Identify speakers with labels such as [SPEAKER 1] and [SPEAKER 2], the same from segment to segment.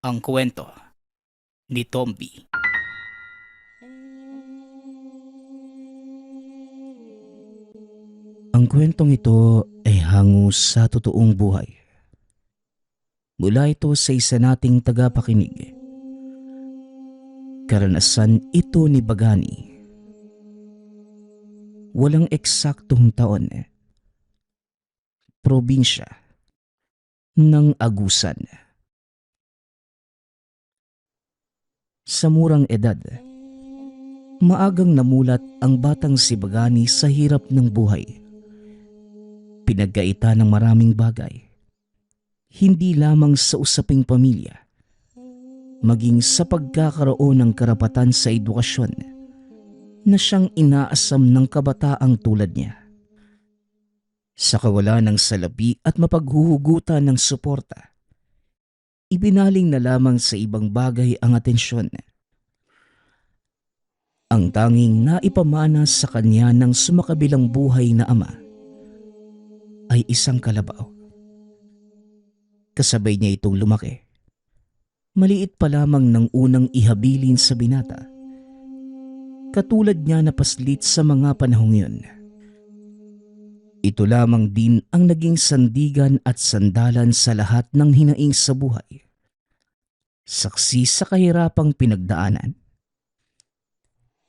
[SPEAKER 1] Ang kwento ni Tomby.
[SPEAKER 2] Ang kwentong ito ay hango sa totoong buhay. Mula ito sa isa nating tagapakinig. Karanasan ito ni Bagani. Walang eksaktong taon. Probinsya ng Agusan. Sa murang edad, maagang namulat ang batang si Bagani sa hirap ng buhay. Pinagkaita ng maraming bagay. Hindi lamang sa usaping pamilya, maging sa pagkakaroon ng karapatan sa edukasyon na siyang inaasam ng kabataang tulad niya. Sa kawalan ng salapi at mapaghuhugutan ng suporta, ibinaling na lamang sa ibang bagay ang atensyon. Ang tanging naipamana sa kanya ng sumakabilang buhay na ama ay isang kalabaw. Kasabay niya itong lumaki. Maliit pa lamang ng unang ihabilin sa binata. Katulad niya na paslit sa mga panahong yun. Ito lamang din ang naging sandigan at sandalan sa lahat ng hinaing sa buhay. Saksi sa kahirapang pinagdaanan.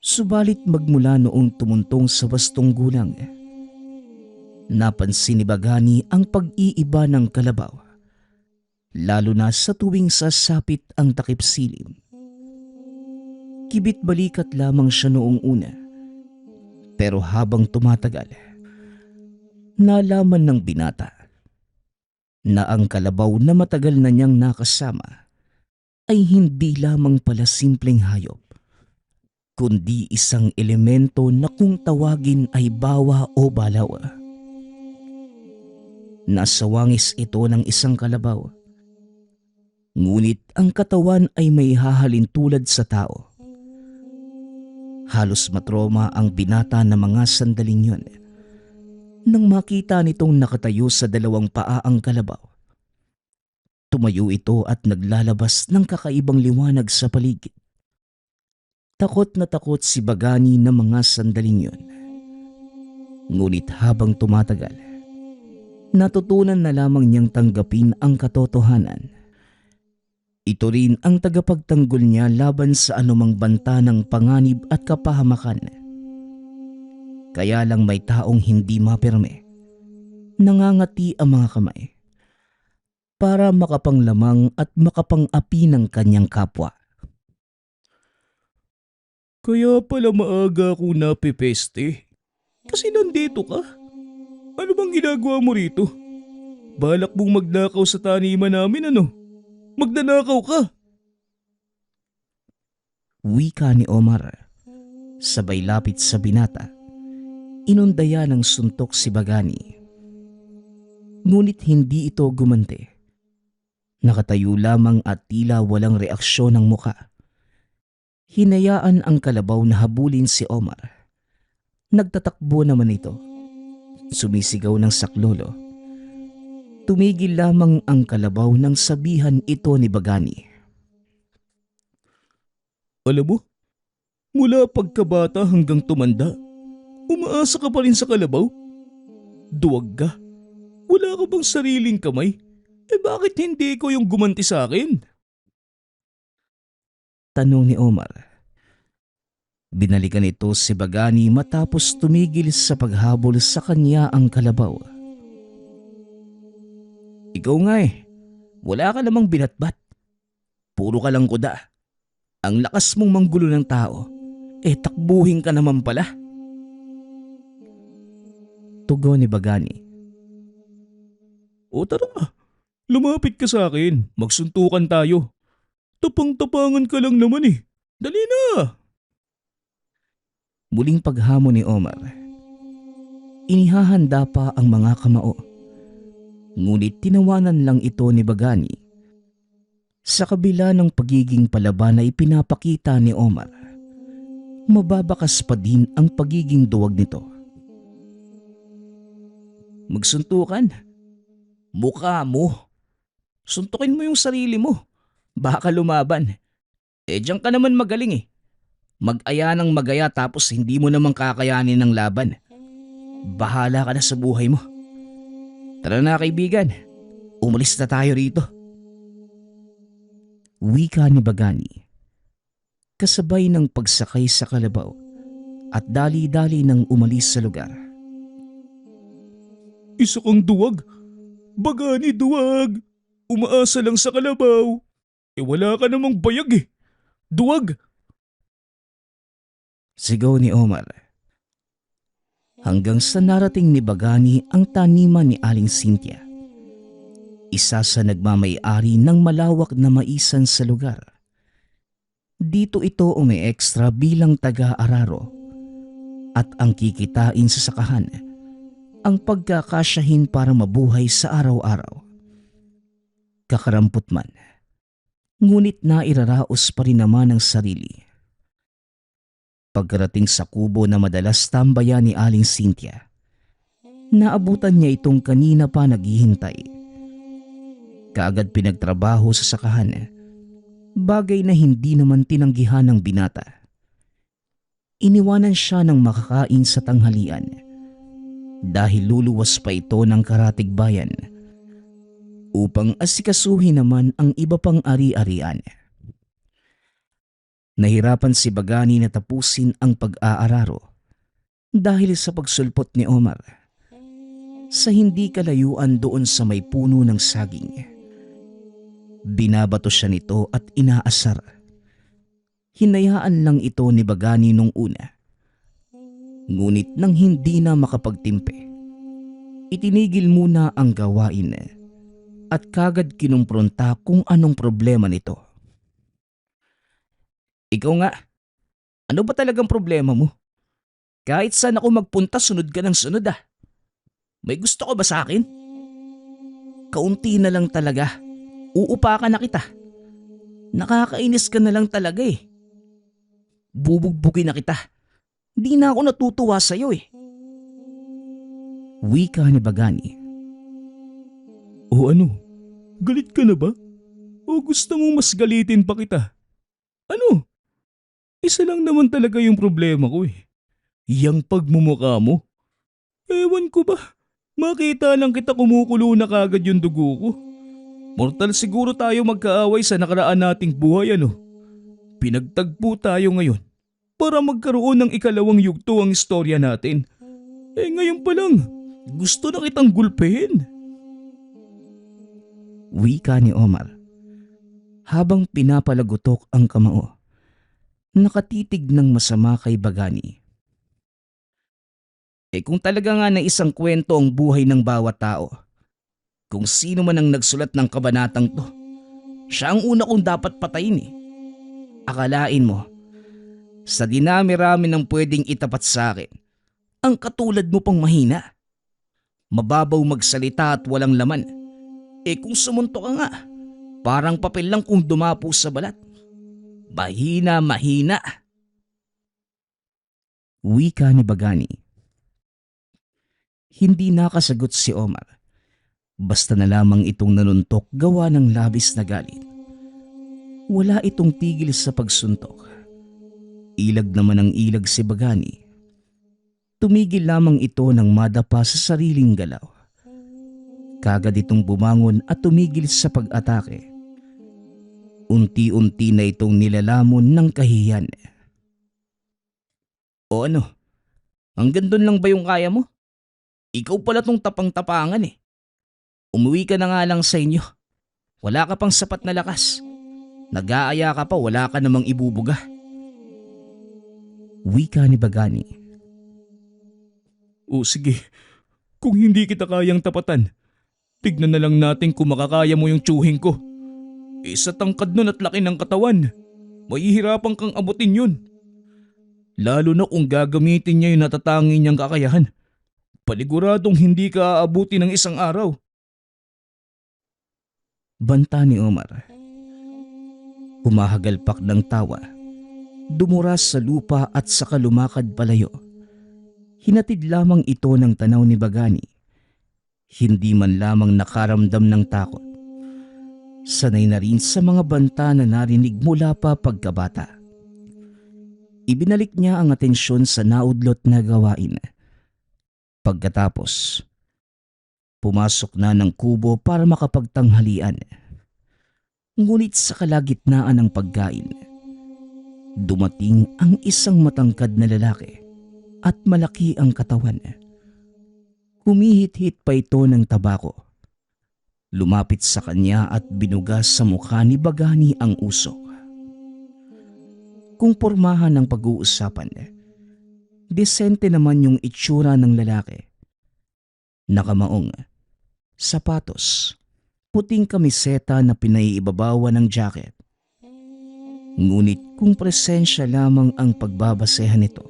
[SPEAKER 2] Subalit magmula noong tumuntong sa wastong gulang, napansin ni Bagani ang pag-iiba ng kalabaw. Lalo na sa tuwing sasapit ang takip silim. Kibit-balikat lamang siya noong una. Pero habang tumatagal, nalaman ng binata na ang kalabaw na matagal na niyang nakasama ay hindi lamang pala simpleng hayop, kundi isang elemento na kung tawagin ay bawa o balawa. Nasa wangis ito ng isang kalabaw. Ngunit ang katawan ay may hahalin tulad sa tao. Halos matroma ang binata na mga sandaling yun nang makita nitong nakatayo sa dalawang paa ang kalabaw. Tumayo ito at naglalabas ng kakaibang liwanag sa paligid. Takot na takot si Bagani na mga sandaling yun. Ngunit habang tumatagal, natutunan na lamang niyang tanggapin ang katotohanan. Ito rin ang tagapagtanggol niya laban sa anumang banta ng panganib at kapahamakan. Kaya lang may taong hindi mapirme. Nangangati ang mga kamay para makapanglamang at makapangapi ng kanyang kapwa.
[SPEAKER 3] Kaya pala maaga ako napipeste. Kasi nandito ka. Ano bang ginagawa mo rito? Balak mong magnakaw sa taniman namin ano? Magnanakaw ka.
[SPEAKER 2] Wika ni Omar. Sabay lapit sa binata. Inundaya ng suntok si Bagani. Ngunit hindi ito gumanti. Nakatayo lamang at tila walang reaksyon ng muka. Hinayaan ang kalabaw na habulin si Omar. Nagtatakbo naman ito. Sumisigaw ng saklolo. Tumigil lamang ang kalabaw nang sabihan ito ni Bagani.
[SPEAKER 3] Alam mo, mula pagkabata hanggang tumanda, umaasa ka pa rin sa kalabaw? Duwag ka. Wala ka bang sariling kamay? Bakit hindi ko yung gumanti sa akin?
[SPEAKER 2] Tanong ni Omar. Binalikan ito si Bagani matapos tumigil sa paghabol sa kanya ang kalabaw.
[SPEAKER 3] Ikaw nga wala ka namang binatbat. Puro ka lang kuda. Ang lakas mong manggulo ng tao, takbuhin ka naman pala.
[SPEAKER 2] Tugon ni Bagani.
[SPEAKER 3] O tara, lumapit ka sa akin, magsuntukan tayo. Tapang-tapangan ka lang naman Dali na!
[SPEAKER 2] Muling paghamon ni Omar. Inihahanda pa ang mga kamao. Ngunit tinawanan lang ito ni Bagani. Sa kabila ng pagiging palaban na ipinapakita ni Omar, mababakas pa din ang pagiging duwag nito.
[SPEAKER 3] Magsuntukan? Mukha mo. Suntukin mo yung sarili mo.
[SPEAKER 2] Baka lumaban. Diyan ka naman magaling eh. Mag-aya ng magaya tapos hindi mo naman kakayanin ng laban. Bahala ka na sa buhay mo. Tara na kaibigan, umalis na tayo rito. Wika ni Bagani. Kasabay ng pagsakay sa kalabaw at dali-dali nang umalis sa lugar.
[SPEAKER 3] Isa kang duwag. Bagani, duwag. Umaasa lang sa kalabaw. Wala ka namang bayag eh. Duwag.
[SPEAKER 2] Sigaw ni Omar. Hanggang sa narating ni Bagani ang taniman ni Aling Cynthia. Isa sa nagmamay-ari ng malawak na maisan sa lugar. Dito ito umi-extra bilang taga-araro at ang kikitain sa sakahan ang pagkakasyahin para mabuhay sa araw-araw. Kakarampot man, ngunit nairaraos pa rin naman ang sarili. Pagkarating sa kubo na madalas tambayan ni Aling Cynthia, naabutan niya itong kanina pa naghihintay. Kaagad pinagtrabaho sa sakahan, bagay na hindi naman tinanggihan ng binata. Iniwanan siya ng makakain sa tanghalian dahil luluwas pa ito ng Karatig Bayan upang asikasuhin naman ang iba pang ari-arian. Nahirapan si Bagani na tapusin ang pag-aararo dahil sa pagsulpot ni Omar sa hindi kalayuan doon sa may puno ng saging. Binabato siya nito at inaasar. Hinayaan lang ito ni Bagani nung una. Ngunit nang hindi na makapagtimpe, itinigil muna ang gawain at kagad kinumpronta kung anong problema nito. Ikaw nga, ano ba talagang problema mo? Kahit saan ako magpunta, sunod ka ng sunod ah. May gusto ka ba sa akin? Kaunti na lang talaga. Uupakan na kita. Nakakainis ka na lang talaga eh. Bubugbugin na kita. Di na ako natutuwa sa'yo eh. Wika ni Bagani.
[SPEAKER 3] O ano? Galit ka na ba? O gusto mong mas galitin pa kita? Ano? Isa lang naman talaga yung problema ko eh. Yang pagmumukha mo. Ewan ko ba? Makita lang kita kumukulo na kagad yung dugo ko. Mortal siguro tayo magkaaway sa nakaraan nating buhay ano. Pinagtagpo tayo ngayon para magkaroon ng ikalawang yugto ang istorya natin. Ngayon pa lang, gusto na kitang gulpehin.
[SPEAKER 2] Wika ni Omar habang pinapalagutok ang kamao. Nakatitig ng masama kay Bagani. Kung talaga nga na isang kwento ang buhay ng bawat tao, kung sino man ang nagsulat ng kabanatang to, siya ang una kong dapat patayin eh. Akalain mo, sa dinami-rami ng pwedeng itapat sa akin, ang katulad mo pang mahina. Mababaw magsalita at walang laman. Kung sumunto ka nga, parang papel lang kung dumapo sa balat. Mahina. Wika ni Bagani. Hindi nakasagot si Omar. Basta na lamang itong nanuntok gawa ng labis na galit. Wala itong tigil sa pagsuntok. Ilag naman ang ilag si Bagani. Tumigil lamang ito nang madapa sa sariling galaw. Kagad itong bumangon at tumigil sa pag-atake. Unti-unti na itong nilalamon ng kahihiyan. O ano? Hanggang doon lang ba yung kaya mo? Ikaw pala tong tapang-tapangan eh. Umuwi ka na nga lang sa inyo. Wala ka pang sapat na lakas. Nag-aaya ka pa, wala ka namang ibubuga. Wika ni Bagani.
[SPEAKER 3] O sige, kung hindi kita kayang tapatan, tignan na lang natin kung makakaya mo yung tsuhin ko. Sa tangkad nun at laki ng katawan, mahihirapan kang abutin yun. Lalo na kung gagamitin niya yung natatangi niyang kakayahan. Paliguradong hindi ka aabuti ng isang araw.
[SPEAKER 2] Banta ni Omar. Humahagalpak ng tawa. Dumuras sa lupa at saka lumakad palayo. Hinatid lamang ito ng tanaw ni Bagani. Hindi man lamang nakaramdam ng takot. Sanay na rin sa mga banta na narinig mula pa pagkabata. Ibinalik niya ang atensyon sa naudlot na gawain. Pagkatapos, pumasok na ng kubo para makapagtanghalian. Ngunit sa kalagitnaan ng pagkain, dumating ang isang matangkad na lalaki at malaki ang katawan. Humihit-hit pa ito ng tabako. Lumapit sa kanya at binugas sa mukha ni Bagani ang usok. Kung pormahan ng pag-uusapan, desente naman yung itsura ng lalaki. Nakamaong, sapatos, puting kamiseta na pinaiibabawan ng jacket. Ngunit kung presensya lamang ang pagbabasehan nito,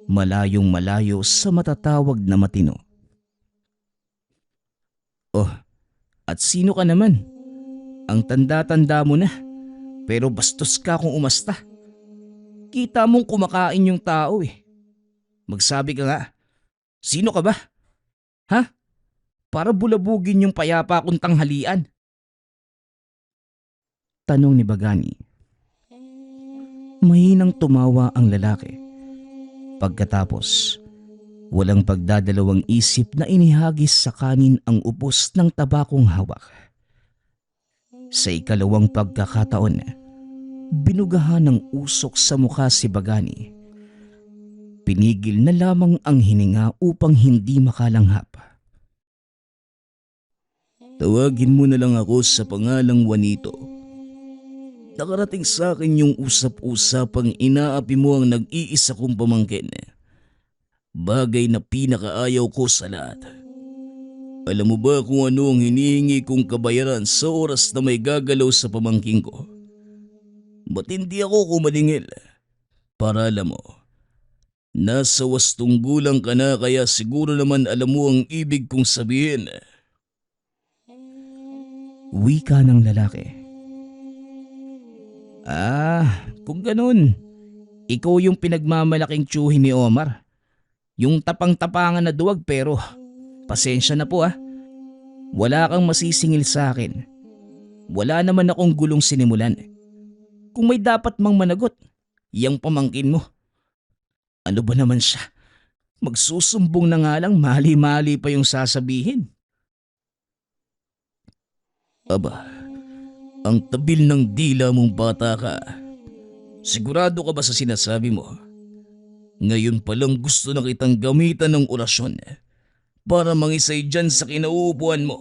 [SPEAKER 2] malayong malayo sa matatawag na matino. Oh, at sino ka naman? Ang tanda-tanda mo na, pero bastos ka kung umasta. Kita mong kumakain yung tao eh. Magsabi ka nga, sino ka ba? Ha? Para bulabugin yung payapa kong tanghalian. Tanong ni Bagani. Mahinang tumawa ang lalaki. Pagkatapos, walang pagdadalawang isip na inihagis sa kanin ang upos ng tabakong hawak. Sa ikalawang pagkakataon, binugahan ng usok sa mukha si Bagani. Pinigil na lamang ang hininga upang hindi makalanghap.
[SPEAKER 3] Tawagin mo na lang ako sa pangalang Juanito. Nakarating sa akin yung usap-usapang inaapi mo ang nag-iisa kong pamangkin. Bagay na pinakaayaw ko sa lahat. Alam mo ba kung ano ang hinihingi kong kabayaran sa oras na may gagalaw sa pamangkin ko? Ba't hindi ako kumalingil? Para alam mo, nasa wastong gulang ka na kaya siguro naman alam mo ang ibig kong sabihin.
[SPEAKER 2] Wika ng lalaki. Kung ganun, ikaw yung pinagmamalaking tiyuhin ni Omar. Yung tapang-tapangan na duwag pero pasensya na po. Wala kang masisingil sa akin. Wala naman akong gulong sinimulan. Kung may dapat mang managot, yang pamangkin mo. Ano ba naman siya? Magsusumbong na nga lang mali-mali pa yung sasabihin.
[SPEAKER 3] Aba, ang tabil ng dila mong bata ka. Sigurado ka ba sa sinasabi mo? Ngayon palang gusto na kitang gamitan ng orasyon para mangisay dyan sa kinauupuan mo.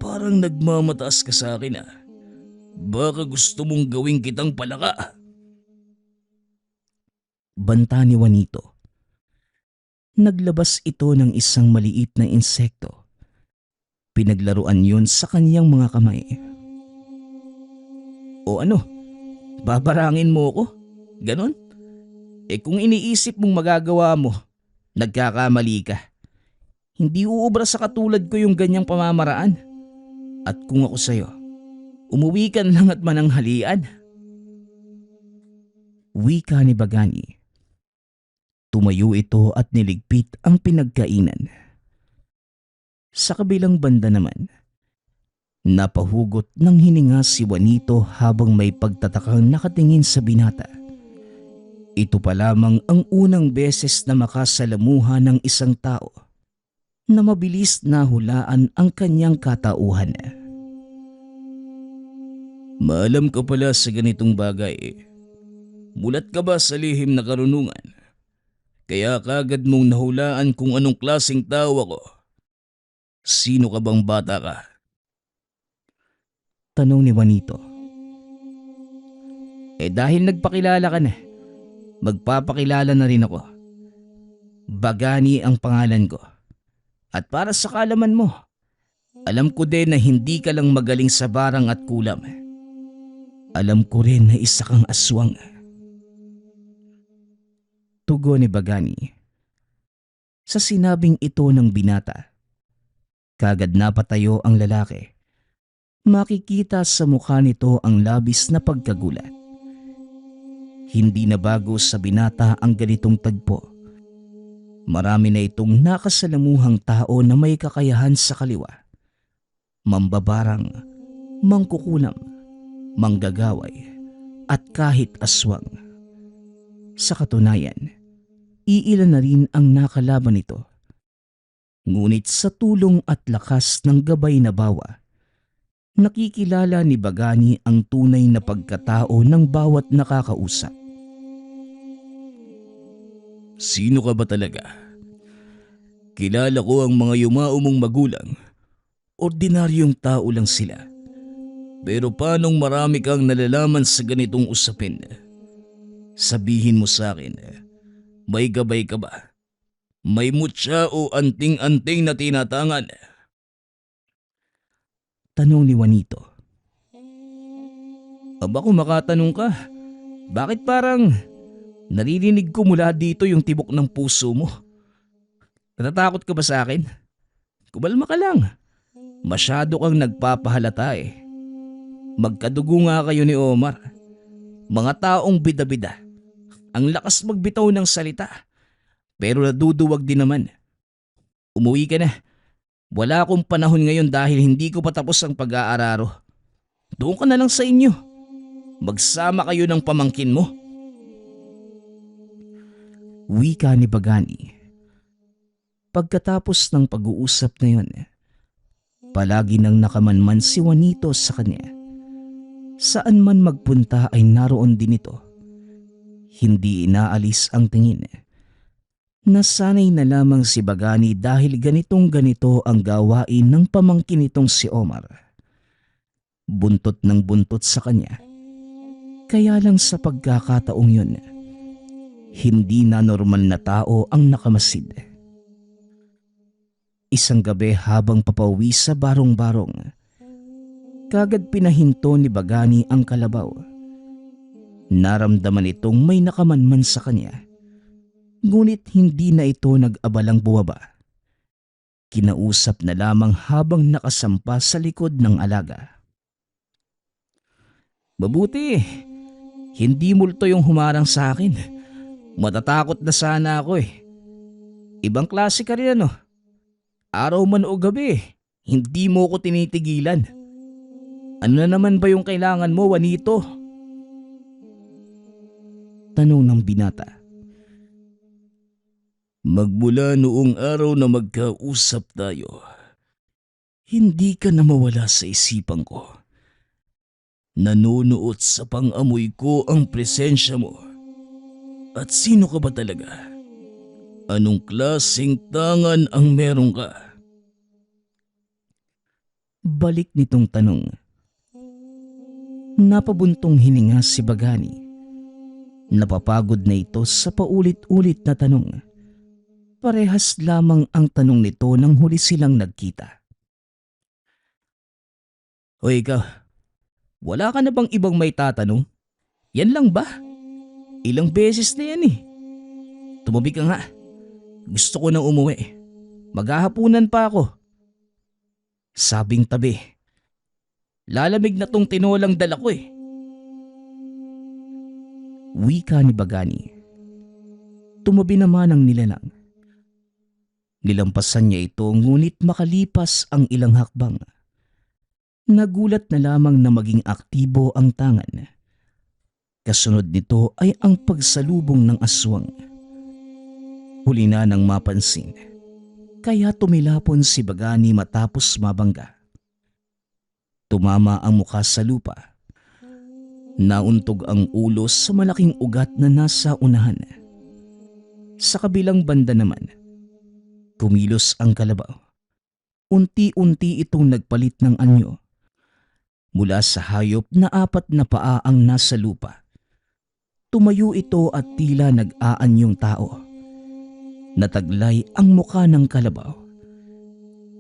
[SPEAKER 3] Parang nagmamataas ka sa akin . Baka gusto mong gawing kitang palaka.
[SPEAKER 2] Banta ni Juanito. Naglabas ito ng isang maliit na insekto. Pinaglaruan yun sa kanyang mga kamay. O ano? Babarangin mo ko? Ganon? Kung iniisip mong magagawa mo, nagkakamali ka. Hindi uubra sa katulad ko yung ganyang pamamaraan. At kung ako sa'yo, umuwi ka lang at mananghalian. Wika ni Bagani. Tumayo ito at niligpit ang pinagkainan. Sa kabilang banda naman, napahugot ng hininga si Juanito habang may pagtatakang nakatingin sa binata. Ito pa lamang ang unang beses na makasalamuha ng isang tao na mabilis na hulaan ang kanyang katauhan.
[SPEAKER 3] Maalam ka pala sa ganitong bagay. Mulat ka ba sa lihim na karunungan? Kaya kagad mong nahulaan kung anong klaseng tao ako. Sino ka bang bata ka?
[SPEAKER 2] Tanong ni Juanito. Dahil nagpakilala ka na, magpapakilala na rin ako. Bagani ang pangalan ko. At para sa kaalaman mo, alam ko din na hindi ka lang magaling sa barang at kulam. Alam ko rin na isa kang aswang. Tugon ni Bagani. Sa sinabing ito ng binata, kagad napatayo ang lalaki. Makikita sa mukha nito ang labis na pagkagulat. Hindi na bago sa binata ang ganitong tagpo. Marami na itong nakasalamuhang tao na may kakayahan sa kaliwa, mambabarang mangkukulam, manggagaway, at kahit aswang. Sa katunayan, iilan na rin ang nakalaban nito. Ngunit sa tulong at lakas ng gabay na bawa, nakikilala ni Bagani ang tunay na pagkatao ng bawat nakakausap.
[SPEAKER 3] Sino ka ba talaga? Kilala ko ang mga yumao mong magulang. Ordinaryong tao lang sila. Pero paanong marami kang nalalaman sa ganitong usapin? Sabihin mo sa akin, may gabay ka ba? May mutya o anting-anting na tinatangan?
[SPEAKER 2] Tanong ni Juanito.
[SPEAKER 3] Aba kung makatanong ka, bakit parang naririnig ko mula dito yung tibok ng puso mo? Natatakot ka ba sa akin? Kumalma ka lang. Masyado kang nagpapahalata eh. Magkadugo nga kayo ni Omar. Mga taong bida-bida. Ang lakas magbitaw ng salita. Pero naduduwag din naman. Umuwi ka na. Wala akong panahon ngayon dahil hindi ko pa tapos ang pag-aararo. Doon ka na lang sa inyo. Magsama kayo ng pamangkin mo.
[SPEAKER 2] Wika ni Bagani. Pagkatapos ng pag-uusap na yun, palagi nang nakamanman si Juanito sa kanya. Saan man magpunta ay naroon din ito. Hindi inaalis ang tingin. Nasanay na lamang si Bagani dahil ganitong ganito ang gawain ng pamangkin nitong si Omar. Buntot ng buntot sa kanya. Kaya lang sa pagkakataong yun, hindi na normal na tao ang nakamasid. Isang gabi habang papauwi sa barong-barong, kagad pinahinto ni Bagani ang kalabaw. Naramdaman itong may nakamanman sa kanya, ngunit hindi na ito nag-abalang bumaba. Kinausap na lamang habang nakasampa sa likod ng alaga.
[SPEAKER 3] Mabuti, hindi multo yung humarang sa akin. Matatakot na sana ako eh. Ibang klase ka rin ano. Araw man o gabi, hindi mo ko tinitigilan. Ano na naman ba yung kailangan mo, Juanito?
[SPEAKER 2] Tanong ng binata.
[SPEAKER 3] Magmula noong araw na magkausap tayo, hindi ka na mawala sa isipan ko. Nanunuot sa pang-amoy ko ang presensya mo. At sino ka ba talaga? Anong klaseng tangan ang meron ka?
[SPEAKER 2] Balik nitong tanong. Napabuntong hininga si Bagani. Napapagod na ito sa paulit-ulit na tanong. Parehas lamang ang tanong nito nang huli silang nagkita.
[SPEAKER 3] Hoy ikaw, wala ka na bang ibang may tatanong? Yan lang ba? Ilang beses na yan eh. Tumabi ka nga. Gusto ko nang umuwi. Maghahapunan pa ako. Sabing tabi. Lalamig na tong tinolang dala ko eh.
[SPEAKER 2] Wika ni Bagani. Tumabi naman ang nilalang. Nilampasan niya ito ngunit makalipas ang ilang hakbang. Nagulat na lamang na maging aktibo ang tangan. Kasunod nito ay ang pagsalubong ng aswang. Huli na nang mapansin, kaya tumilapon si Bagani matapos mabangga. Tumama ang mukha sa lupa. Nauntog ang ulo sa malaking ugat na nasa unahan. Sa kabilang banda naman, kumilos ang kalabaw. Unti-unti itong nagpalit ng anyo. Mula sa hayop na 4 na paa ang nasa lupa. Tumayo ito at tila nag-aanyong tao. Nataglay ang muka ng kalabaw.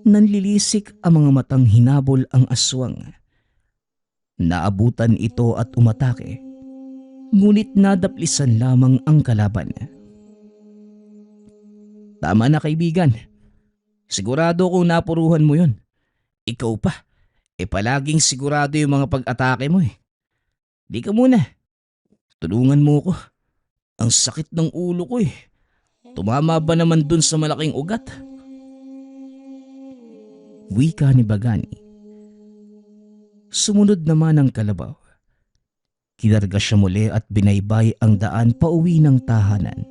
[SPEAKER 2] Nanlilisik ang mga matang hinabol ang aswang. Naabutan ito at umatake, ngunit nadaplisan lamang ang kalaban.
[SPEAKER 3] Tama na kaibigan. Sigurado kong napuruhan mo yun. Ikaw pa. Palaging sigurado yung mga pag-atake mo eh. Di ka muna. Tulungan mo ko. Ang sakit ng ulo ko eh. Tumama ba naman dun sa malaking ugat?
[SPEAKER 2] Wika ni Bagani. Sumunod naman ang kalabaw. Kinarga siya muli at binaybay ang daan pauwi ng tahanan.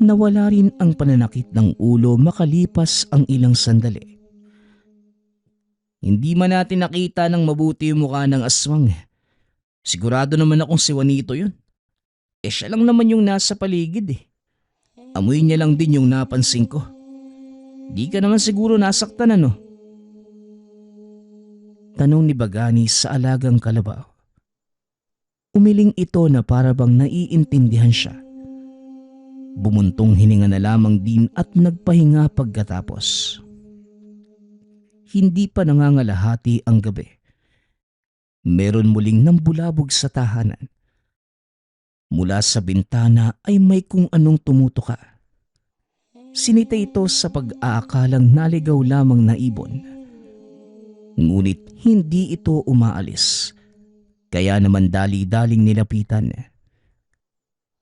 [SPEAKER 2] Nawala rin ang pananakit ng ulo makalipas ang ilang sandali.
[SPEAKER 3] Hindi man natin nakita ng mabuti yung mukha ng aswang. Sigurado naman akong si Juanito yun. Siya lang naman yung nasa paligid eh. Amoy niya lang din yung napansin ko. Di ka naman siguro nasaktan ano?
[SPEAKER 2] Tanong ni Bagani sa alagang kalabaw. Umiling ito na para bang naiintindihan siya. Bumuntong hininga na lamang din at nagpahinga pagkatapos. Hindi pa nangangalahati ang gabi. Meron muling nambulabog sa tahanan. Mula sa bintana ay may kung anong tumutuka. Sinita ito sa pag-aakalang naligaw lamang na ibon. Ngunit hindi ito umaalis. Kaya naman dali-daling nilapitan.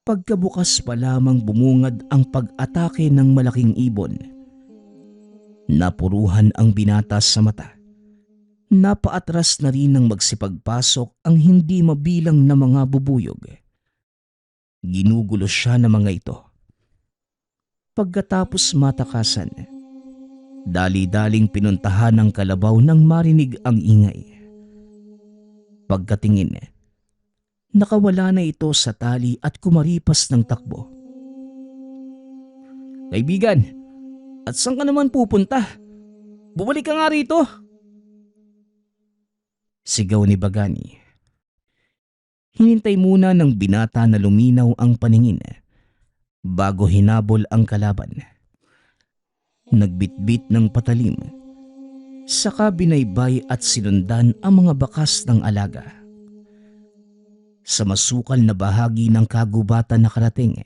[SPEAKER 2] Pagkabukas pa lamang bumungad ang pag-atake ng malaking ibon. Napuruhan ang binata sa mata. Napaatras na rin ng magsipagpasok ang hindi mabilang na mga bubuyog. Ginugulo siya ng mga ito. Pagkatapos matakasan, dali-daling pinuntahan ng kalabaw nang marinig ang ingay. Pagkatingin, nakawala na ito sa tali at kumaripas ng takbo.
[SPEAKER 3] Kaibigan, at saan ka naman pupunta? Bumalik ka nga rito.
[SPEAKER 2] Sigaw ni Bagani. Hinintay muna ng binata na luminaw ang paningin bago hinabol ang kalaban. Nagbitbit ng patalim. Saka binaybay at sinundan ang mga bakas ng alaga. Sa masukal na bahagi ng kagubatan na karating,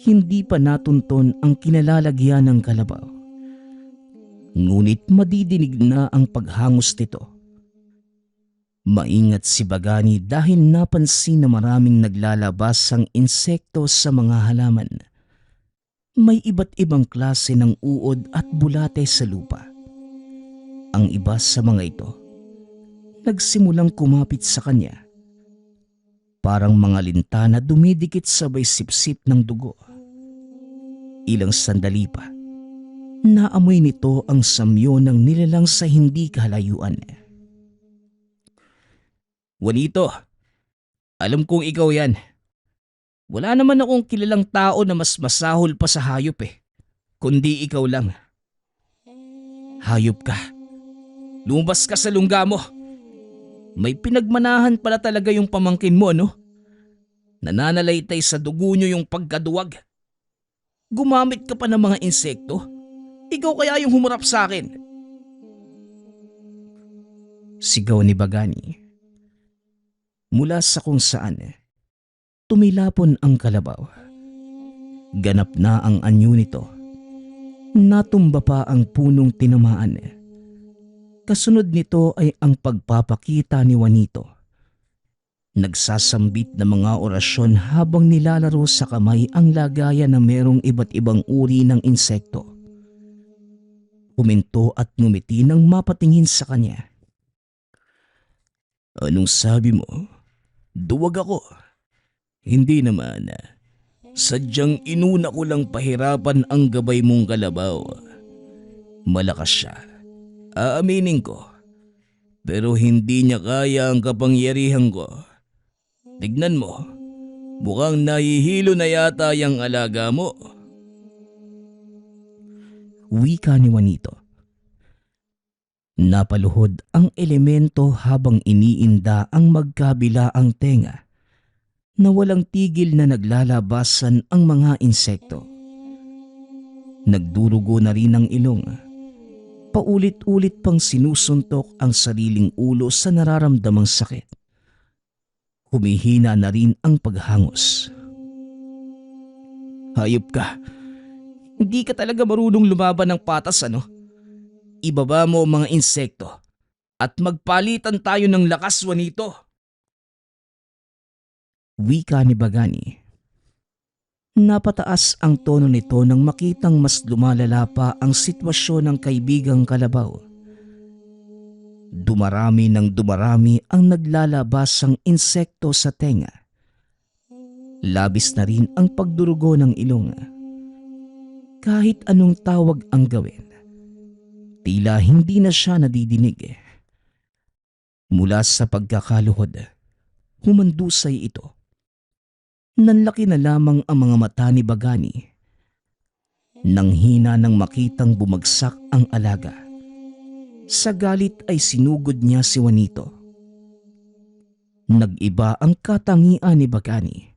[SPEAKER 2] hindi pa natunton ang kinalalagyan ng kalabaw. Ngunit madidinig na ang paghangos nito. Maingat si Bagani dahil napansin na maraming naglalabasang insekto sa mga halaman. May iba't ibang klase ng uod at bulate sa lupa. Ang iba sa mga ito, nagsimulang kumapit sa kanya. Parang mga linta na dumidikit sabay sipsip ng dugo. Ilang sandali pa, naamoy nito ang samyo ng nilalang sa hindi kalayuan.
[SPEAKER 3] Juanito, alam kong ikaw yan. Wala naman akong kilalang tao na mas masahol pa sa hayop kundi ikaw lang. Hayop ka. Lumabas ka sa lungga mo. May pinagmanahan pala talaga yung pamangkin mo, no? Nananalaytay sa dugo nyo yung pagkaduwag. Gumamit ka pa ng mga insekto. Ikaw kaya yung humarap sa akin.
[SPEAKER 2] Sigaw ni Bagani. Mula sa kung saan, tumilapon ang kalabaw. Ganap na ang anyo nito. Natumba pa ang punong tinamaan. Kasunod nito ay ang pagpapakita ni Juanito. Nagsasambit ng mga orasyon habang nilalaro sa kamay ang lagayan na merong iba't ibang uri ng insekto. Huminto at ngumiti nang mapatingin sa kanya.
[SPEAKER 3] Anong sabi mo? Duwag ako. Hindi naman. Sadyang inuna ko lang pahirapan ang gabay mong kalabaw. Malakas siya. Aaminin ko. Pero hindi niya kaya ang kapangyarihan ko. Tignan mo. Mukhang nahihilo na yata yung alaga mo.
[SPEAKER 2] Wika ni Juanito. Napaluhod ang elemento habang iniinda ang magkabilaang tenga na walang tigil na naglalabasan ang mga insekto. Nagdurugo na rin ang ilong. Paulit-ulit pang sinusuntok ang sariling ulo sa nararamdamang sakit. Humihina na rin ang paghangos.
[SPEAKER 3] Hayop ka. Hindi ka talaga marunong lumaban ng patas, ano? Ibaba mo ang mga insekto at magpalitan tayo ng lakas, Juanito.
[SPEAKER 2] Wika ni Bagani. Napataas ang tono nito nang makitang mas lumalala pa ang sitwasyon ng kaibigang kalabaw. Dumarami ng dumarami ang naglalabasang insekto sa tenga. Labis na rin ang pagdurugo ng ilong. Kahit anong tawag ang gawin, tila hindi na siya nadidinig. Mula sa pagkakaluhod, humandusay ito. Nanlaki na lamang ang mga mata ni Bagani. Nang hina nang makitang bumagsak ang alaga, sa galit ay sinugod niya si Juanito. Nag-iba ang katangian ni Bagani.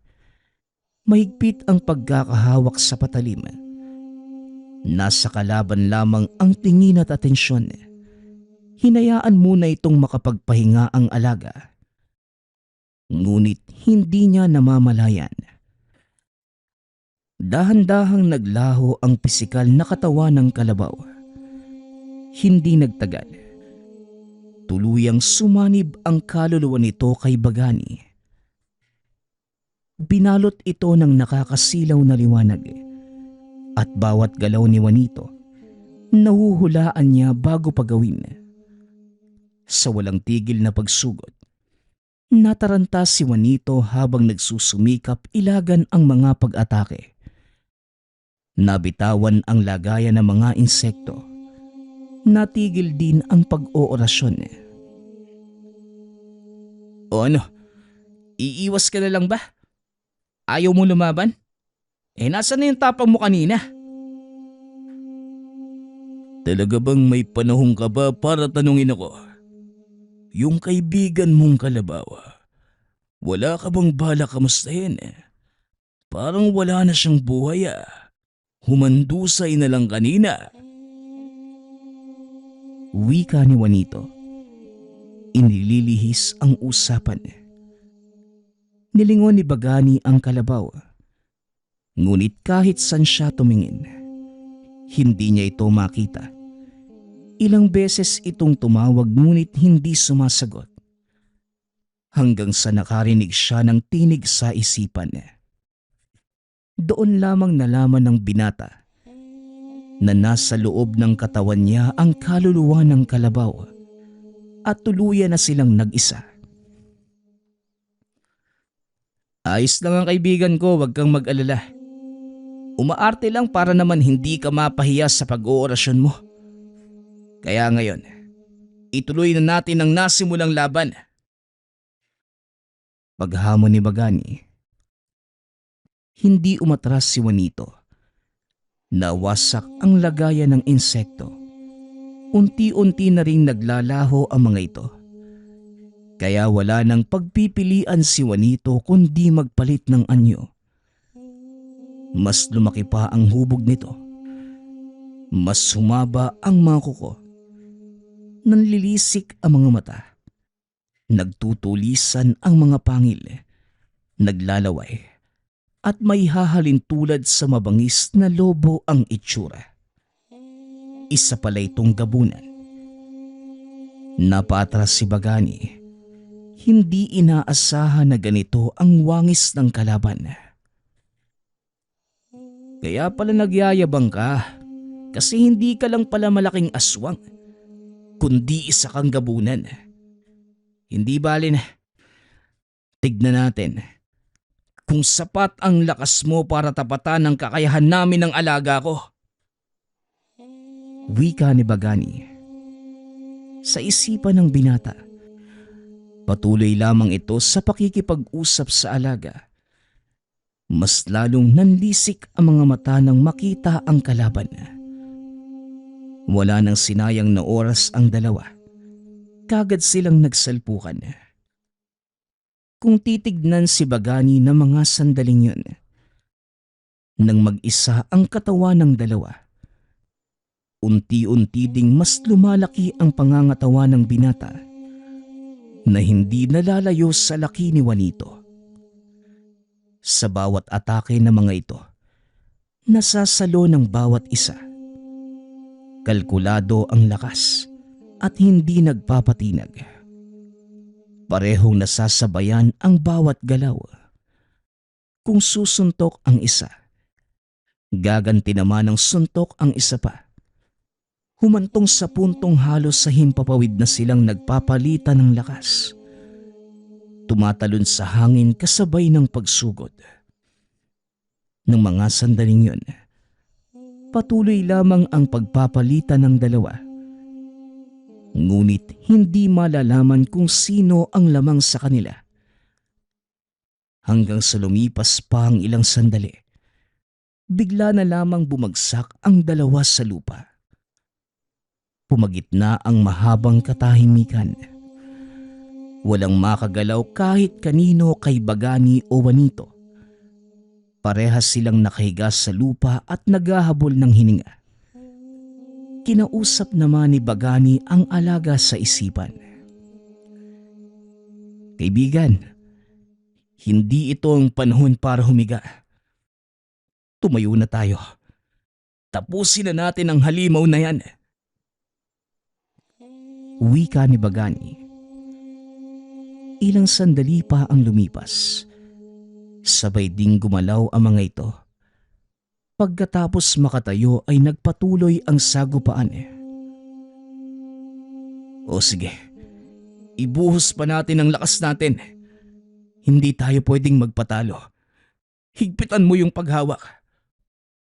[SPEAKER 2] Mahigpit ang pagkakahawak sa patalim. Nasa kalaban lamang ang tingin at atensyon. Hinayaan muna itong makapagpahinga ang alaga. Ngunit hindi niya namamalayan. Dahan-dahang naglaho ang pisikal na katawan ng kalabaw. Hindi nagtagal. Tuluyang sumanib ang kaluluwa nito kay Bagani. Binalot ito ng nakakasilaw na liwanag at bawat galaw ni Juanito nahuhulaan niya bago pagawin. Sa walang tigil na pagsugod, nataranta si Juanito habang nagsusumikap ilagan ang mga pag-atake. Nabitawan ang lagayan ng mga insekto. Natigil din ang pag-oorasyon.
[SPEAKER 1] O ano? Iiwas ka na lang ba? Ayaw mo lumaban? Nasaan na yung tapang mo kanina?
[SPEAKER 3] Talaga bang may panahon ka ba para tanungin ako? Yung kaibigan mong kalabaw, wala ka bang balak kamustahin? Parang wala na siyang buhay. Humandusay na lang kanina.
[SPEAKER 2] Wika ni Juanito. Inililihis ang usapan. Nilingon ni Bagani ang kalabaw. Ngunit kahit saan siya tumingin, hindi niya ito makita. Ilang beses itong tumawag ngunit hindi sumasagot. Hanggang sa nakarinig siya ng tinig sa isipan. Doon lamang nalaman ng binata na nasa loob ng katawan niya ang kaluluwa ng kalabaw at tuluyan na silang nag-isa.
[SPEAKER 1] Ayos lang ang kaibigan ko, wag kang mag-alala. Umaarte lang para naman hindi ka mapahiya sa pag-oorasyon mo. Kaya ngayon, ituloy na natin ang nasimulang laban.
[SPEAKER 2] Paghamon ni Bagani, hindi umatras si Juanito. Nawasak ang lagayan ng insekto. Unti-unti na ring naglalaho ang mga ito. Kaya wala nang pagpipilian si Juanito kundi magpalit ng anyo. Mas lumaki pa ang hubog nito. Mas humaba ang mga kuko. Nanlilisik ang mga mata. Nagtutulisan ang mga pangil. Naglalaway. At may hahalin tulad sa mabangis na lobo ang itsura. Isa pala itong gabunan. Napatras si Bagani. Hindi inaasahan na ganito ang wangis ng kalaban.
[SPEAKER 1] Kaya pala nagyayabang ka kasi hindi ka lang pala malaking aswang, kundi isa kang gabunan. Hindi bali na. Tignan natin kung sapat ang lakas mo para tapatan ang kakayahan namin ng alaga ko.
[SPEAKER 2] Wika ni Bagani. Sa isipan ng binata, patuloy lamang ito sa pakikipag-usap sa alaga. Mas lalong nanlisik ang mga mata nang makita ang kalaban. Wala nang sinayang na oras ang dalawa. Kagad silang nagsalpukan. Kung titignan si Bagani ng mga sandaling yun, nang mag-isa ang katawan ng dalawa, unti-unti ding mas lumalaki ang pangangatawan ng binata na hindi nalalayo sa laki ni Juanito. Sa bawat atake ng mga ito, nasasalo ng bawat isa. Kalkulado ang lakas at hindi nagpapatinag. Parehong nasasabayan ang bawat galaw. Kung susuntok ang isa, gaganti naman ng suntok ang isa pa. Humantong sa puntong halos sa himpapawid na silang nagpapalitan ng lakas. Tumatalon sa hangin kasabay ng pagsugod. Nang mga sandaling yun, patuloy lamang ang pagpapalitan ng dalawa. Ngunit hindi malalaman kung sino ang lamang sa kanila. Hanggang sa lumipas pa ang ilang sandali, bigla na lamang bumagsak ang dalawa sa lupa. Pumagitna ang mahabang katahimikan. Walang makagalaw kahit kanino kay Bagani o Juanito. Parehas silang nakahiga sa lupa at naghahabol ng hininga. Kinausap naman ni Bagani ang alaga sa isipan. Kaibigan, hindi ito ang panahon para humiga. Tumayo na tayo. Tapusin na natin ang halimaw na yan. Wika ni Bagani. Ilang sandali pa ang lumipas. Sabay ding gumalaw ang mga ito. Pagkatapos makatayo ay nagpatuloy ang sagupaan. O sige, ibuhos pa natin ang lakas natin. Hindi tayo pwedeng magpatalo. Higpitan mo yung paghawak.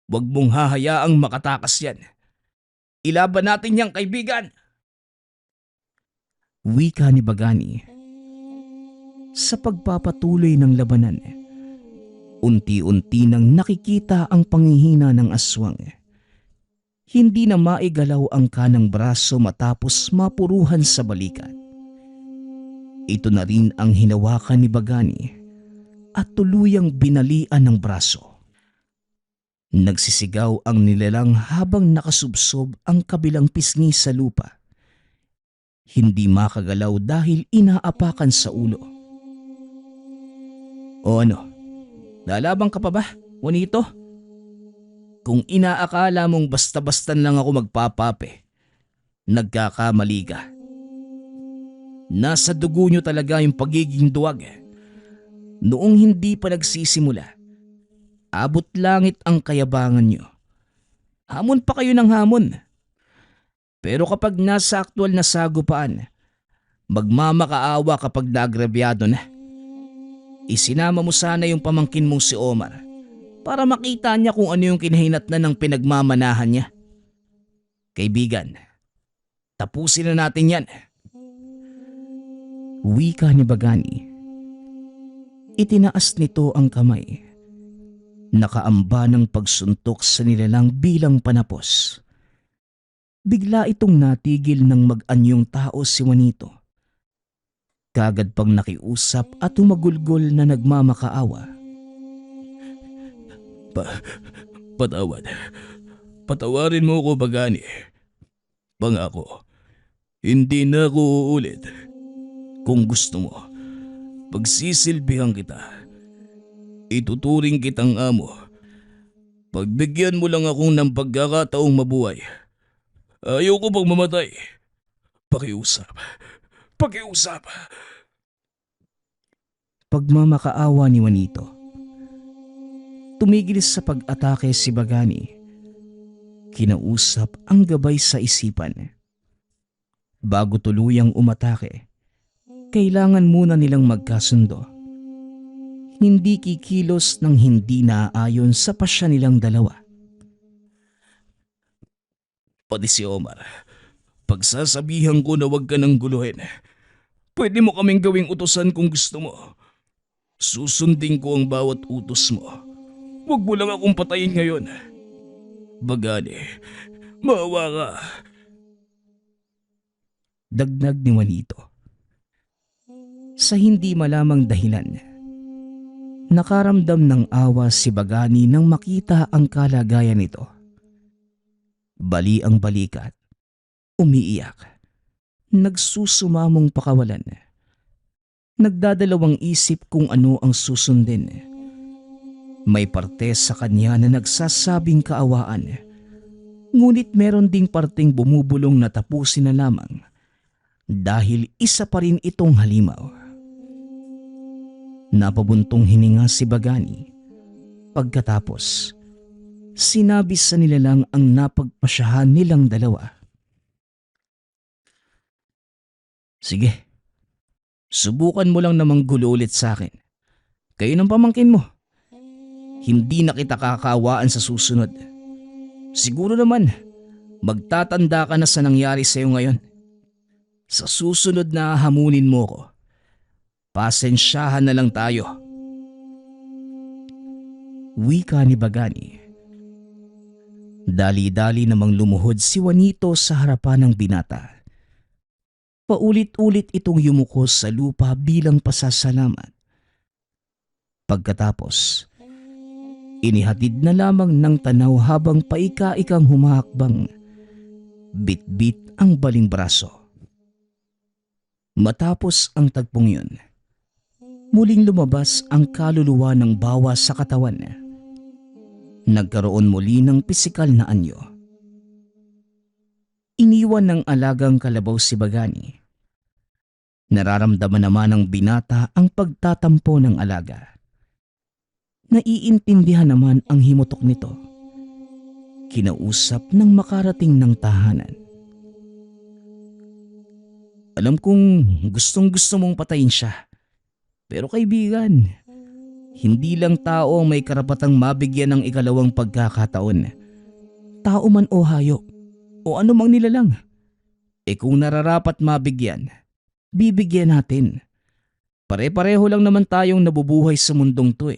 [SPEAKER 2] Huwag mong hahayaang makatakas yan. Ilaban natin yang kaibigan. Wika ni Bagani. Sa pagpapatuloy ng labanan, unti-unti nang nakikita ang panghihina ng aswang. Hindi na maigalaw ang kanang braso matapos mapuruhan sa balikat. Ito na rin ang hinawakan ni Bagani at tuluyang binalian ng braso. Nagsisigaw ang nilalang habang nakasubsob ang kabilang pisngi sa lupa. Hindi makagalaw dahil inaapakan sa ulo. O ano? Lalabang ka pa ba, Juanito? Kung inaakala mong basta-basta lang ako magpapape, nagkakamali ka. Nasa dugo nyo talaga yung pagiging duwag. Noong hindi pa nagsisimula, abot langit ang kayabangan nyo. Hamon pa kayo ng hamon. Pero kapag nasa aktwal na sagupaan, magmamakaawa kapag naagrabyado na. Isinama mo sana yung pamangkin mong si Omar para makita niya kung ano yung kinahinatnan ng pinagmamanahan niya. Kaibigan, tapusin na natin yan. Wika ni Bagani. Itinaas nito ang kamay. Nakaamba ng pagsuntok sa nilalang bilang panapos. Bigla itong natigil ng mag-anyong tao si Juanito. Kagad pang nakiusap at humagulgol na nagmamakaawa.
[SPEAKER 3] Patawad. Patawarin mo ko, Bagani. Pangako, hindi na ako uulit. Kung gusto mo, pagsisilbihan kita. Ituturing kitang amo. Pagbigyan mo lang akong ng pagkakataong mabuhay. Ayoko pang mamatay. Pakiusap. Pakiusap.
[SPEAKER 2] Pagmamakaawa ni Juanito. Tumigil sa pag-atake si Bagani. Kinausap ang gabay sa isipan. Bago tuluyang umatake, kailangan muna nilang magkasundo. Hindi kikilos ng hindi naaayon sa pasya nilang dalawa.
[SPEAKER 3] Pati si Omar, pagsasabihan ko na huwag ka nang guluhin. Pwede mo kaming gawing utusan kung gusto mo. Susundin ko ang bawat utos mo. Huwag mo lang akong patayin ngayon. Bagani, maawa ka.
[SPEAKER 2] Dagdag ni Juanito. Sa hindi malamang dahilan, nakaramdam ng awa si Bagani nang makita ang kalagayan nito. Bali ang balikat, umiiyak, nagsusumamong pakawalan. Nagdadalawang isip kung ano ang susundin. May parte sa kanya na nagsasabing kaawaan, ngunit meron ding parteng bumubulong na tapusin na lamang dahil isa pa rin itong halimaw. Napabuntong hininga si Bagani. Pagkatapos, sinabi sa nilalang ang napagpasyahan nilang dalawa.
[SPEAKER 1] Sige, subukan mo lang namang gulo ulit sa akin. Kayo ng pamangkin mo. Hindi na kita kakaawaan sa susunod. Siguro naman, magtatanda ka na sa nangyari sa'yo ngayon. Sa susunod na hamunin mo ko, pasensyahan na lang tayo.
[SPEAKER 2] Wika ni Bagani. Dali-dali namang lumuhod si Juanito sa harapan ng binata. Paulit-ulit itong yumuko sa lupa bilang pasasalamat. Pagkatapos, inihatid na lamang ng tanaw habang paika-ikang humahakbang. Bit-bit ang baling braso. Matapos ang tagpong yun, muling lumabas ang kaluluwa ng bawa sa katawan. Nagkaroon muli ng pisikal na anyo. Iniwan ng alagang kalabaw si Bagani. Nararamdaman naman ng binata ang pagtatampo ng alaga. Naiintindihan naman ang himutok nito. Kinausap ng makarating ng tahanan.
[SPEAKER 1] Alam kong gustong-gusto mong patayin siya. Pero kaibigan, hindi lang tao ang may karapatang mabigyan ng ikalawang pagkakataon. Tao man o hayop, o anumang nilalang. Kung nararapat mabigyan, bibigyan natin. Pare-pareho lang naman tayong nabubuhay sa mundong to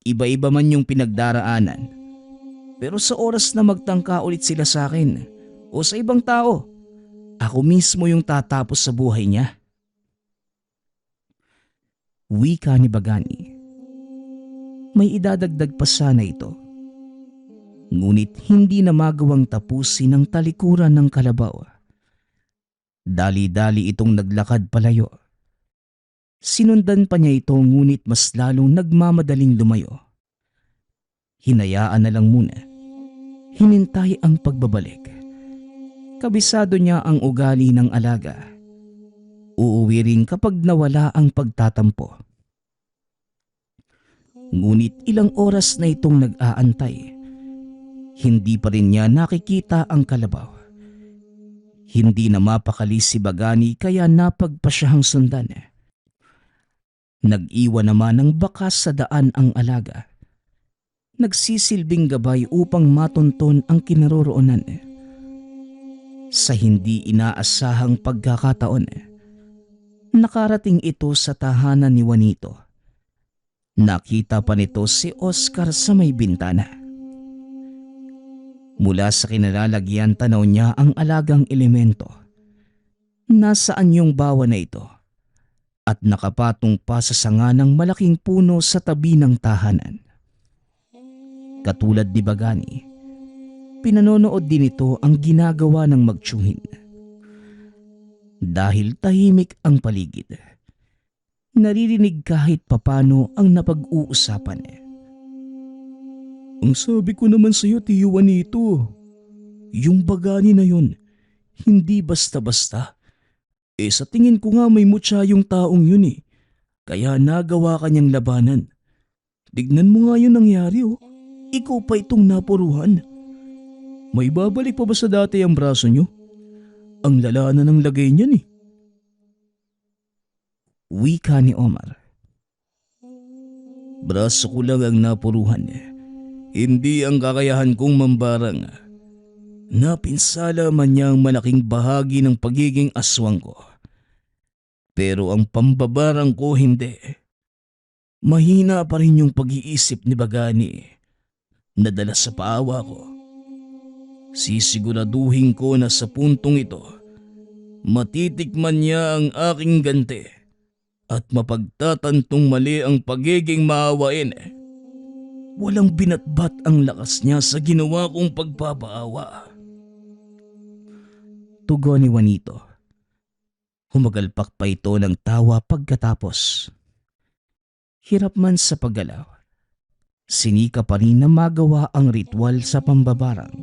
[SPEAKER 1] Iba-iba man yung pinagdaraanan. Pero sa oras na magtangka ulit sila sa akin o sa ibang tao, ako mismo yung tatapos sa buhay niya.
[SPEAKER 2] Wika ni Bagani. May idadagdag pa sana ito. Ngunit hindi na magawang tapusin ang talikuran ng kalabaw. Dali-dali itong naglakad palayo. Sinundan pa niya ito ngunit mas lalong nagmamadaling lumayo. Hinayaan na lang muna. Hinintay ang pagbabalik. Kabisado niya ang ugali ng alaga. Uuwi rin kapag nawala ang pagtatampo. Ngunit ilang oras na itong nag-aantay. Hindi pa rin niya nakikita ang kalabaw. Hindi na mapakali si Bagani kaya napagpasyahang sundan. Nag-iwan naman ng bakas sa daan ang alaga. Nagsisilbing gabay upang matunton ang kinaroroonan. Sa hindi inaasahang pagkakataon, nakarating ito sa tahanan ni Juanito. Nakita pa nito si Oscar sa may bintana. Mula sa kinalalagyan tanaw niya ang alagang elemento. Nasaan yung bawa na ito? At nakapatong pa sa sanga ng malaking puno sa tabi ng tahanan. Katulad ni Bagani, pinanonood din ito ang ginagawa ng magtiyuhin. Dahil tahimik ang paligid, naririnig kahit papano ang napag-uusapan.
[SPEAKER 3] Ang sabi ko naman sa'yo, Tiyo Juanito, yung Bagani na yun, hindi basta-basta. Sa tingin ko nga may mutya yung taong yun kaya nagawa kanyang labanan. Tignan mo nga yung nangyari Ikaw pa itong napuruhan. May babalik pa ba sa dati ang braso nyo? Ang lala na ng lagay niyan
[SPEAKER 2] Wika ni Omar.
[SPEAKER 3] Braso ko lang ang napuruhan. Hindi ang kakayahan kong mambarang. Napinsala man niya ang malaking bahagi ng pagiging aswang ko. Pero ang pambabarang ko hindi. Mahina pa rin yung pag-iisip ni Bagani. Nadala sa paawa ko. Sisiguraduhin ko na sa puntong ito, matitikman niya ang aking ganti at mapagtatantong mali ang pagiging maawain. Walang binatbat ang lakas niya sa ginawa kong pagpapaawa.
[SPEAKER 2] Tugon ni Juanito. Humagalpak pa ito ng tawa pagkatapos. Hirap man sa paggalaw, sinika pa rin na magawa ang ritual sa pambabarang.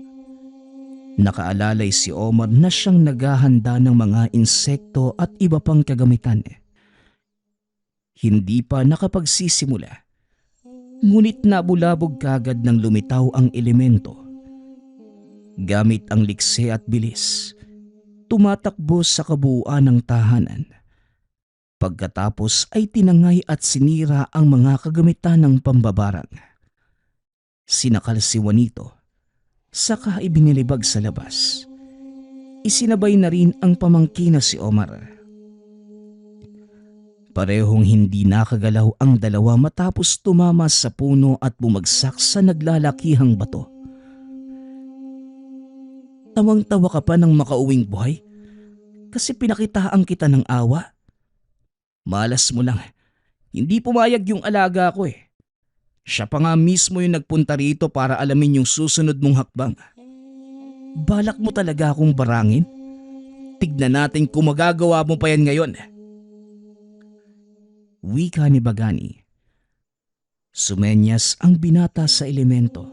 [SPEAKER 2] Nakaalalay si Omar na siyang naghahanda ng mga insekto at iba pang kagamitan. Hindi pa nakapagsisimula, ngunit nabulabog kagad ng lumitaw ang elemento. Gamit ang likse at bilis, tumatakbo sa kabuuan ng tahanan. Pagkatapos ay tinangay at sinira ang mga kagamitan ng pambabarang. Sinakal si Juanito, saka ibinilibag sa labas. Isinabay na rin ang pamangkin na si Omar. Parehong hindi nakagalaw ang dalawa matapos tumama sa puno at bumagsak sa naglalakihang bato. Tawang-tawa ka pa ng makauwing buhay kasi pinakitaan kita ng awa. Malas mo lang, hindi pumayag yung alaga ko eh. Siya pa nga mismo yung nagpunta rito para alamin yung susunod mong hakbang. Balak mo talaga akong barangin? Tignan natin kung magagawa mo pa yan ngayon. Wika ni Bagani. Sumenyas ang binata sa elemento.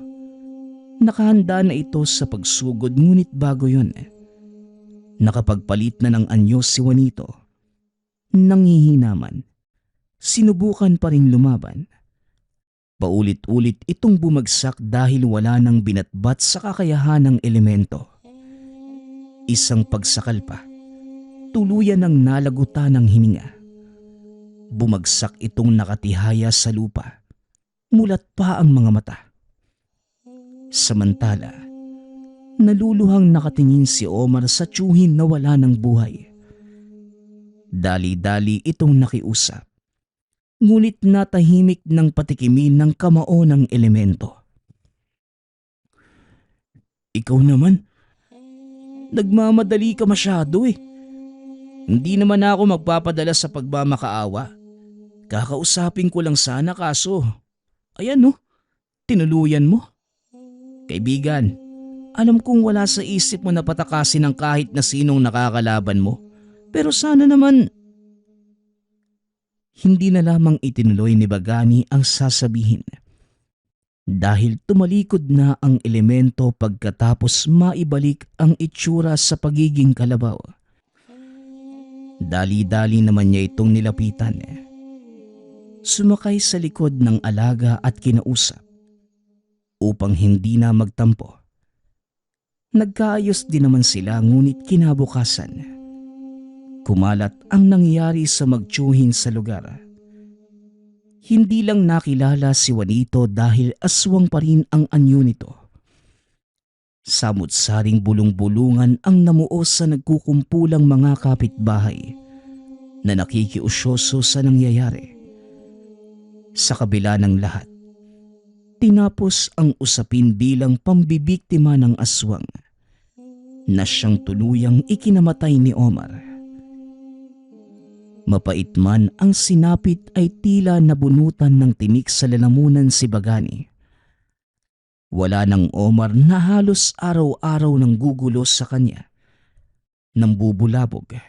[SPEAKER 2] Nakahanda na ito sa pagsugod ngunit bago yun, nakapagpalit na ng anyo si Juanito. Nangihinaman, sinubukan pa rin lumaban. Paulit-ulit itong bumagsak dahil wala nang binatbat sa kakayahan ng elemento. Isang pagsakal pa, tuluyan ng nalagutan ng hininga. Bumagsak itong nakatihaya sa lupa, mulat pa ang mga mata. Samantala, naluluhang nakatingin si Omar sa tiyuhin na wala ng buhay. Dali-dali itong nakiusap, ngunit natahimik ng patikimin ng kamao ng elemento. Ikaw naman, nagmamadali ka masyado eh. Hindi naman ako magpapadala sa pagmamakaawa. Kakausapin ko lang sana kaso, ayan no, tinuluyan mo. Kaibigan, alam kong wala sa isip mo na patakasin ng kahit na sinong nakakalaban mo. Pero sana naman. Hindi na lamang itinuloy ni Bagani ang sasabihin. Dahil tumalikod na ang elemento pagkatapos maibalik ang itsura sa pagiging kalabaw. Dali-dali naman niya itong nilapitan. Sumakay sa likod ng alaga at kinausap upang hindi na magtampo. Nagkaayos din naman sila ngunit kinabukasan, kumalat ang nangyari sa magtiyuhin sa lugar. Hindi lang nakilala si Juanito dahil aswang pa rin ang anyo nito. Samut-saring bulong-bulungan ang namuo sa nagkukumpulang mga kapitbahay na nakikiusyoso sa nangyayari. Sa kabila ng lahat, tinapos ang usapin bilang pambibiktima ng aswang na siyang tuluyang ikinamatay ni Omar. Mapait man ang sinapit ay tila nabunutan ng tinik sa lalamunan si Bagani. Wala ng Omar na halos araw-araw nang gugulo sa kanya, nambubulabog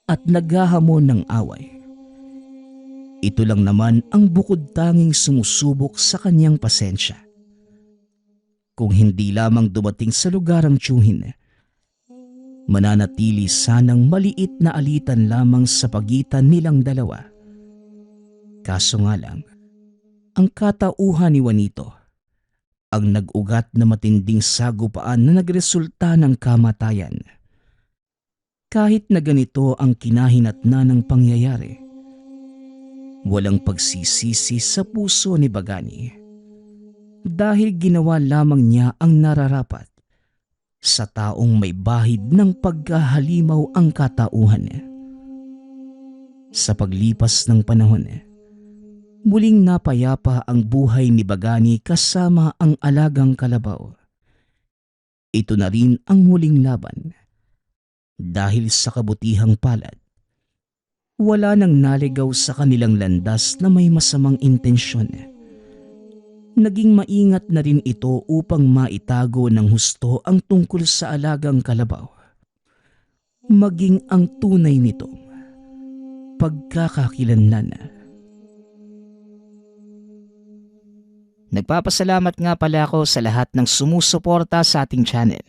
[SPEAKER 2] at naghahamon ng away. Ito lang naman ang bukod tanging sumusubok sa kanyang pasensya. Kung hindi lamang dumating sa lugar ang tiyuhin, mananatili sanang maliit na alitan lamang sa pagitan nilang dalawa. Kaso nga lang, ang katauhan ni Juanito ang nag-ugat na matinding sagupaan na nagresulta ng kamatayan. Kahit na ganito ang kinahinatnan ng pangyayari, walang pagsisisi sa puso ni Bagani dahil ginawa lamang niya ang nararapat sa taong may bahid ng pagkahalimaw ang katauhan. Sa paglipas ng panahon, muling napayapa ang buhay ni Bagani kasama ang alagang kalabaw. Ito na rin ang huling laban dahil sa kabutihang palad. Wala nang naligaw sa kanilang landas na may masamang intensyon. Naging maingat na rin ito upang maitago ng husto ang tungkol sa alagang kalabaw. Maging ang tunay nitong pagkakakilanlan.
[SPEAKER 1] Nagpapasalamat nga pala ako sa lahat ng sumusuporta sa ating channel.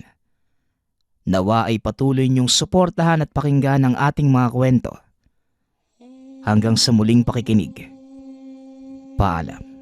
[SPEAKER 1] Nawa ay patuloy niyong suportahan at pakinggan ang ating mga kwento. Hanggang sa muling pakikinig. Paalam.